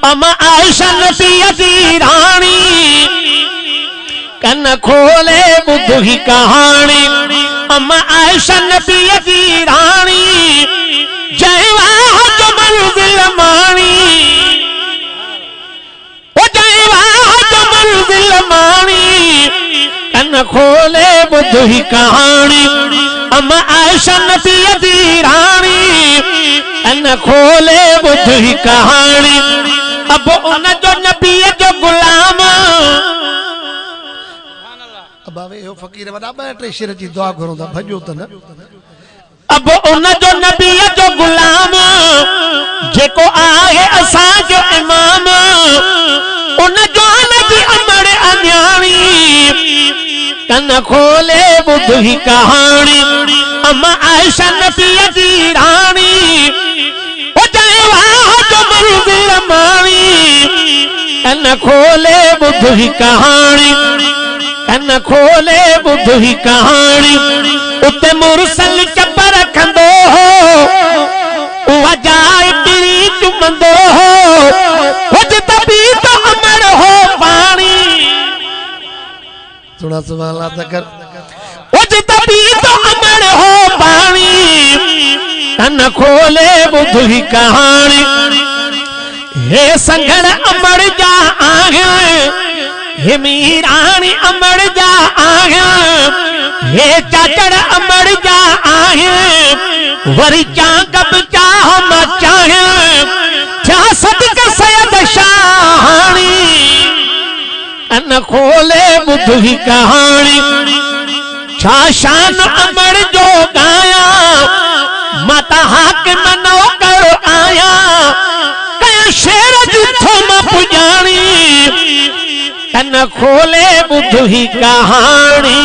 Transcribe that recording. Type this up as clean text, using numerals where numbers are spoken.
अम्मा आयशा नबी दी रानी कन खोले बुध ही कहानी। अम्मा आयशा नबी दी रानी जयवा जो मंजिल मानी, ओ जयवा जो मंजिल मानी कन खोले बुध ही कहानी। अम्मा आयशा नबी दी रानी कन खोले बुध ही कहानी। अब उन जो नबी जो गुलाम बाबे यो फकीर वडा बैठे शेर जी दुआ करो ता भजो त न। अब उन जो नबी जो गुलाम जेको आहे असा जो इमाम, उन जो नबी अमर अन्याणी कन खोले बुध ही कहानी। अम्मा आयशा नबी दी रानी ओ जयवा जो मंजिल मानी कन खोले बुध ही कहानी। कन खोले बुध ही कहानी। उते मुरसल चप रखंदो हो उहा जाए पीरी चुमंदो हो तभी तो अमर हो पानी। थोड़ा सवाल आता कर तभी तो अमर हो पानी। कन खोले बुध ही कहानी। हे संगड़ अमर जा आया, हे मीरानी अमर जा आया, हे चाचड़ अमर जा आया, वरी चा कब चाह मचाया क्या सदक सैयद शाहानी। कन खोले बुध ही कहानी। छा शान अमर जो गाया माता हाकिम मनो कर आया कया शेर जिथो न पुजानी। कन खोले बुध ही कहानी।